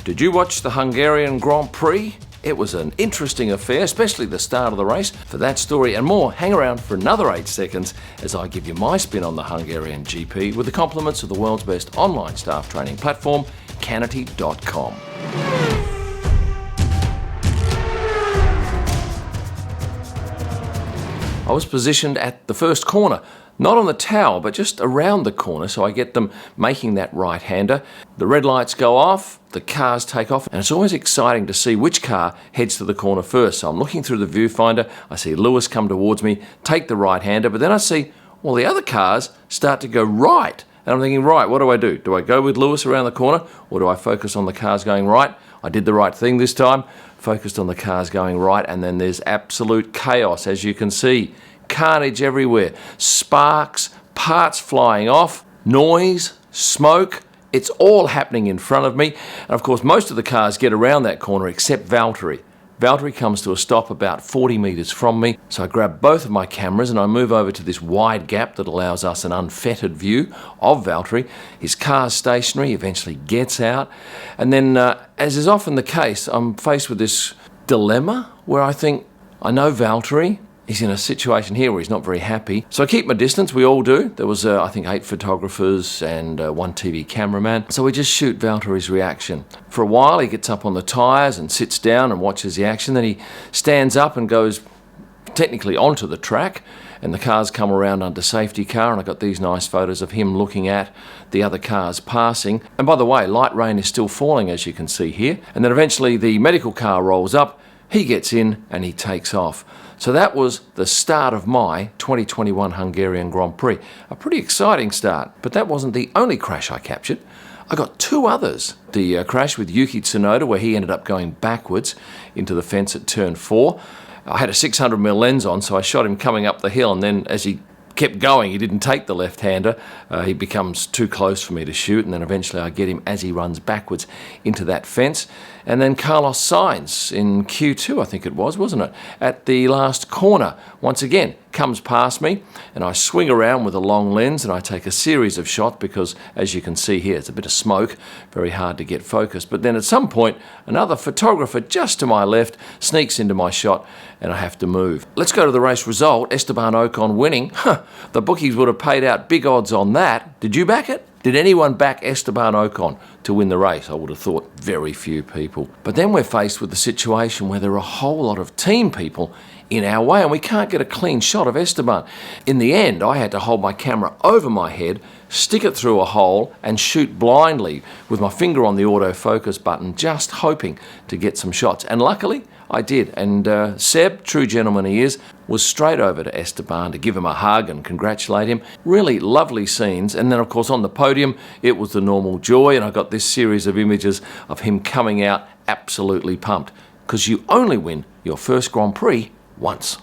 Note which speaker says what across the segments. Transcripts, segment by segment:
Speaker 1: Did you watch the Hungarian Grand Prix? It was an interesting affair, especially the start of the race. For that story and more, hang around for another 8 seconds as I give you my spin on the Hungarian GP with the compliments of the world's best online staff training platform, Canity.com. I was positioned at the first corner, not on the tower, but just around the corner, so I get them making that right-hander. The red lights go off, the cars take off, and it's always exciting to see which car heads to the corner first. So I'm looking through the viewfinder, I see Lewis come towards me, take the right-hander, but then I see, well, the other cars start to go right. And I'm thinking, right, what do? Do I go with Lewis around the corner, or do I focus on the cars going right? I did the right thing this time, focused on the cars going right, and then there's absolute chaos, as you can see. Carnage everywhere, sparks, parts flying off, noise, smoke, it's all happening in front of me. And of course, most of the cars get around that corner except Valtteri. Valtteri comes to a stop about 40 metres from me, so I grab both of my cameras and I move over to this wide gap that allows us an unfettered view of Valtteri. His car's stationary, eventually gets out, and then, as is often the case, I'm faced with this dilemma where I think, I know Valtteri, he's in a situation here where he's not very happy. So I keep my distance, we all do. There was, I think, 8 photographers and 1 TV cameraman. So we just shoot Valtteri's reaction. For a while, he gets up on the tyres and sits down and watches the action. Then he stands up and goes technically onto the track, and the cars come around under safety car, and I got these nice photos of him looking at the other cars passing. And by the way, light rain is still falling, as you can see here. And then eventually the medical car rolls up, he gets in and he takes off. So that was the start of my 2021 Hungarian Grand Prix. A pretty exciting start, but that wasn't the only crash I captured. I got 2 others. The crash with Yuki Tsunoda, where he ended up going backwards into the fence at turn 4. I had a 600mm lens on, so I shot him coming up the hill, and then as he kept going, he didn't take the left-hander. He becomes too close for me to shoot, and then eventually I get him as he runs backwards into that fence. And then Carlos Sainz in Q2, I think it was, wasn't it? At the last corner, once again, comes past me, and I swing around with a long lens and I take a series of shots because, as you can see here, it's a bit of smoke, very hard to get focused. But then at some point, another photographer just to my left sneaks into my shot and I have to move. Let's go to the race result. Esteban Ocon winning. The bookies would have paid out big odds on that. Did you back it? Did anyone back Esteban Ocon to win the race? I would have thought very few people. But then we're faced with the situation where there are a whole lot of team people in our way and we can't get a clean shot of Esteban. In the end, I had to hold my camera over my head, stick it through a hole and shoot blindly with my finger on the autofocus button, just hoping to get some shots. And luckily, I did. And Seb, true gentleman he is, was straight over to Esteban to give him a hug and congratulate him. Really lovely scenes. And then, of course, on the podium, it was the normal joy. And I got this series of images of him coming out absolutely pumped. Because you only win your first Grand Prix once.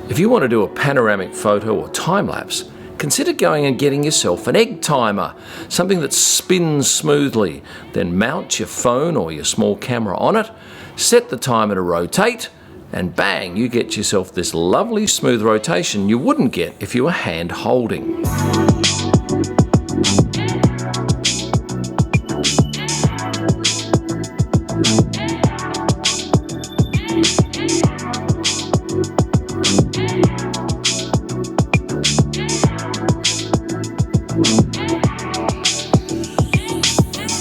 Speaker 1: If you want to do a panoramic photo or time-lapse, consider going and getting yourself an egg timer, something that spins smoothly. Then mount your phone or your small camera on it, set the timer to rotate, and bang, you get yourself this lovely smooth rotation you wouldn't get if you were hand holding.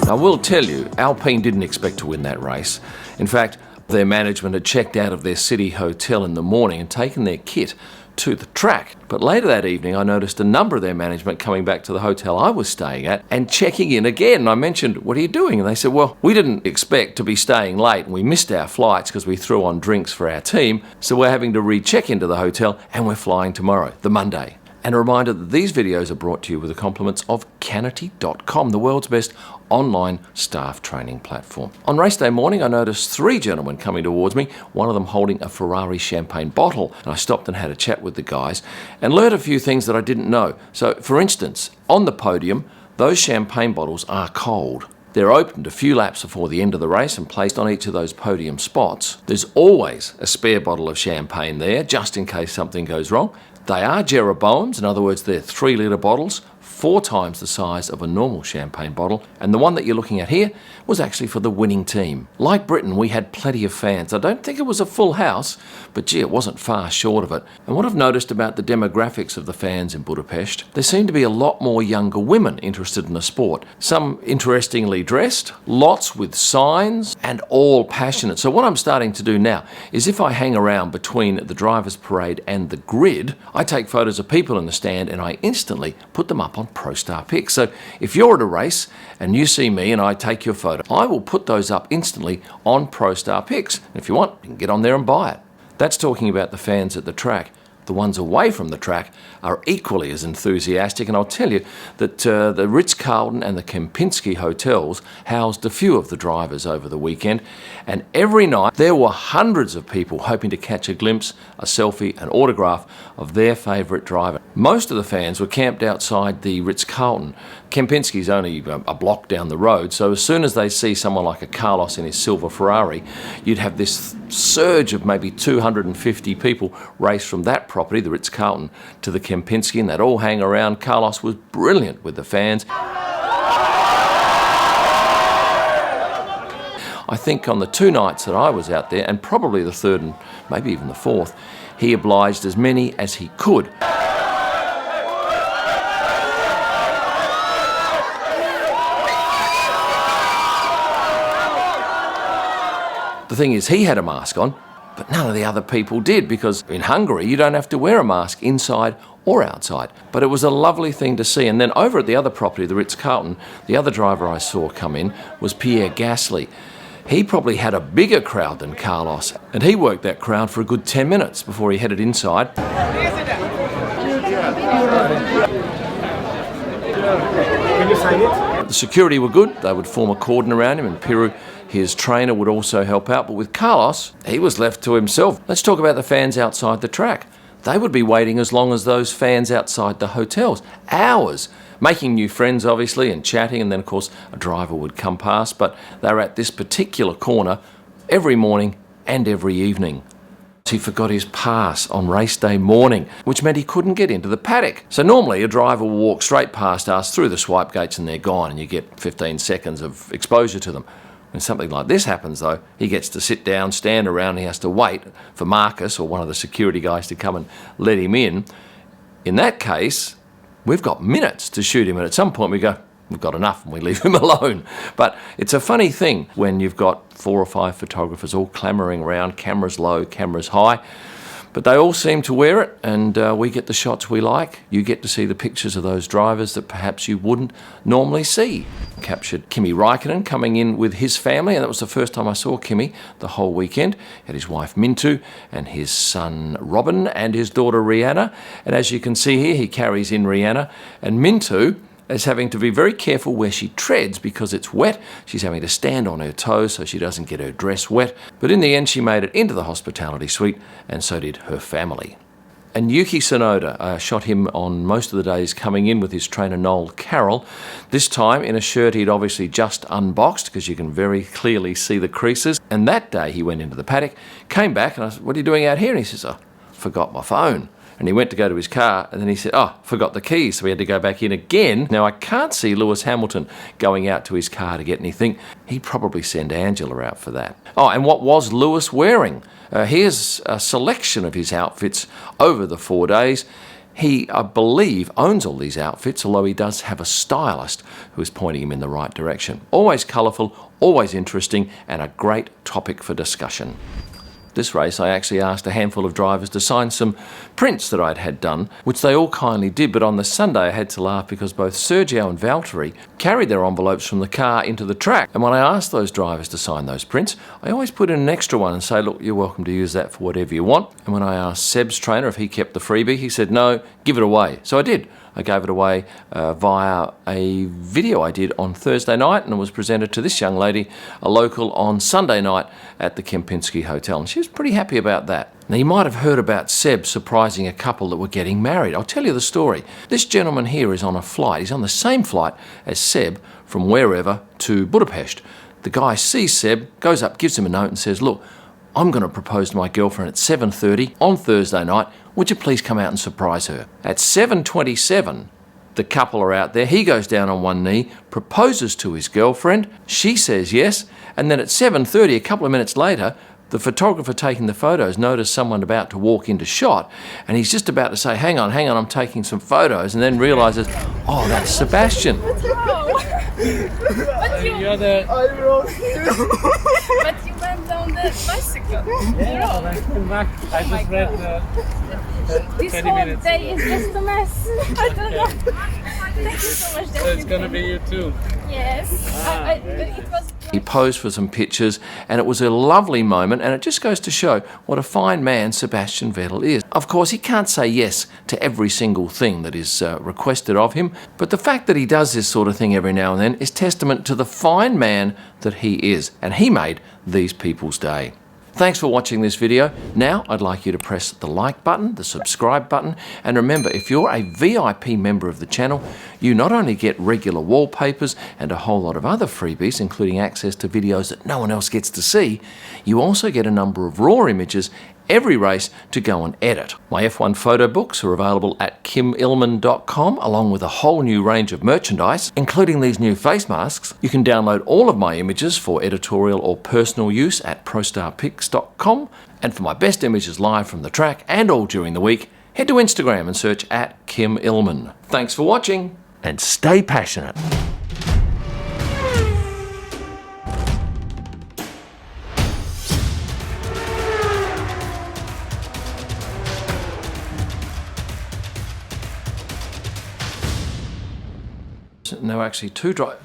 Speaker 1: I will tell you, Alpine didn't expect to win that race. In fact, their management had checked out of their city hotel in the morning and taken their kit to the track. But later that evening, I noticed a number of their management coming back to the hotel I was staying at and checking in again. And I mentioned, what are you doing? And they said, well, we didn't expect to be staying late and we missed our flights because we threw on drinks for our team. So we're having to recheck into the hotel and we're flying tomorrow, the Monday. And a reminder that these videos are brought to you with the compliments of Canity.com, the world's best online staff training platform. On race day morning, I noticed 3 gentlemen coming towards me, one of them holding a Ferrari champagne bottle. And I stopped and had a chat with the guys and learned a few things that I didn't know. So, for instance, on the podium, those champagne bottles are cold. They're opened a few laps before the end of the race and placed on each of those podium spots. There's always a spare bottle of champagne there, just in case something goes wrong. They are Jeroboams, in other words, they're 3-litre bottles, 4 times the size of a normal champagne bottle, and the one that you're looking at here was actually for the winning team. Like Britain, we had plenty of fans. I don't think it was a full house, but gee, it wasn't far short of it. And what I've noticed about the demographics of the fans in Budapest, there seem to be a lot more younger women interested in the sport. Some interestingly dressed, lots with signs, and all passionate. So what I'm starting to do now is if I hang around between the driver's parade and the grid, I take photos of people in the stand and I instantly put them up on ProStar Pics. So if you're at a race and you see me and I take your photo, I will put those up instantly on ProStar Pics. And if you want, you can get on there and buy it. That's talking about the fans at the track. The ones away from the track are equally as enthusiastic, and I'll tell you that the Ritz-Carlton and the Kempinski hotels housed a few of the drivers over the weekend, and every night there were hundreds of people hoping to catch a glimpse, a selfie, an autograph of their favourite driver. Most of the fans were camped outside the Ritz-Carlton. Kempinski's only a block down the road, so as soon as they see someone like a Carlos in his silver Ferrari, you'd have this surge of maybe 250 people race from that property, the Ritz-Carlton, to the Kempinski, and they'd all hang around. Carlos was brilliant with the fans. I think on the 2 nights that I was out there, and probably the 3rd and maybe even the 4th, he obliged as many as he could. The thing is, he had a mask on, but none of the other people did, because in Hungary you don't have to wear a mask inside or outside. But it was a lovely thing to see. And then over at the other property, the Ritz-Carlton, the other driver I saw come in was Pierre Gasly. He probably had a bigger crowd than Carlos, and he worked that crowd for a good 10 minutes before he headed inside.
Speaker 2: Can you sign it?
Speaker 1: The security were good. They would form a cordon around him, and Piru, his trainer, would also help out. But with Carlos, he was left to himself. Let's talk about the fans outside the track. They would be waiting as long as those fans outside the hotels. Hours. Making new friends, obviously, and chatting, and then, of course, a driver would come past. But they were at this particular corner every morning and every evening. He forgot his pass on race day morning, which meant he couldn't get into the paddock. So normally a driver will walk straight past us through the swipe gates and they're gone, and you get 15 seconds of exposure to them. When something like this happens, though, he gets to sit down, stand around, and he has to wait for Marcus or one of the security guys to come and let him in. In that case, we've got minutes to shoot him, and at some point we go, we've got enough, and we leave him alone. But it's a funny thing when you've got 4 or 5 photographers all clamouring around, cameras low, cameras high. But they all seem to wear it, and we get the shots we like. You get to see the pictures of those drivers that perhaps you wouldn't normally see. Captured Kimi Räikkönen coming in with his family, and that was the first time I saw Kimi the whole weekend. He had his wife Mintu and his son Robin and his daughter Rihanna. And as you can see here, he carries in Rihanna, and Mintu is having to be very careful where she treads because it's wet. She's having to stand on her toes so she doesn't get her dress wet. But in the end, she made it into the hospitality suite, and so did her family. And Yuki Tsunoda, shot him on most of the days coming in with his trainer Noel Carroll, this time in a shirt he'd obviously just unboxed, because you can very clearly see the creases. And that day he went into the paddock, came back, and I said, "What are you doing out here?" And he says, "I forgot my phone." And he went to go to his car, and then he said, forgot the keys, so he had to go back in again. Now, I can't see Lewis Hamilton going out to his car to get anything. He'd probably send Angela out for that. And what was Lewis wearing? Here's a selection of his outfits over the 4 days. He, I believe, owns all these outfits, although he does have a stylist who is pointing him in the right direction. Always colourful, always interesting, and a great topic for discussion. This race, I actually asked a handful of drivers to sign some prints that I'd had done, which they all kindly did. But on the Sunday, I had to laugh because both Sergio and Valtteri carried their envelopes from the car into the track. And when I asked those drivers to sign those prints, I always put in an extra one and say, "Look, you're welcome to use that for whatever you want." And when I asked Seb's trainer if he kept the freebie, he said, "No, give it away." So I did. I gave it away via a video I did on Thursday night, and it was presented to this young lady, a local, on Sunday night at the Kempinski Hotel. And she was pretty happy about that. Now, you might have heard about Seb surprising a couple that were getting married. I'll tell you the story. This gentleman here is on a flight. He's on the same flight as Seb from wherever to Budapest. The guy sees Seb, goes up, gives him a note and says, "Look, I'm going to propose to my girlfriend at 7:30 on Thursday night. Would you please come out and surprise her?" At 7:27, The couple are out there. He goes down on one knee, proposes to his girlfriend. She says yes. And then at 7:30, a couple of minutes later, the photographer taking the photos noticed someone about to walk into shot, and he's just about to say, hang on, I'm taking some photos, and then realizes, oh, that's Sebastian.
Speaker 3: But you went down the bicycle.
Speaker 2: Yeah, I came back. I just read
Speaker 3: This
Speaker 2: 20
Speaker 3: whole
Speaker 2: minutes.
Speaker 3: day is just a mess. I don't know. Thank you so much.
Speaker 2: So it's gonna be you too.
Speaker 3: Yes. It was.
Speaker 1: He posed for some pictures, and it was a lovely moment, and it just goes to show what a fine man Sebastian Vettel is. Of course, he can't say yes to every single thing that is requested of him, but the fact that he does this sort of thing every now and then is testament to the fine man that he is, and he made these people's day. Thanks for watching this video. Now I'd like you to press the like button, the subscribe button, and remember, if you're a VIP member of the channel, you not only get regular wallpapers and a whole lot of other freebies, including access to videos that no one else gets to see, you also get a number of raw images every race to go and edit. My F1 photo books are available at kimillman.com, along with a whole new range of merchandise, including these new face masks. You can download all of my images for editorial or personal use at prostarpics.com, and for my best images live from the track and all during the week, head to Instagram and search at Kim Illman. Thanks for watching, and stay passionate. No, actually, two drive.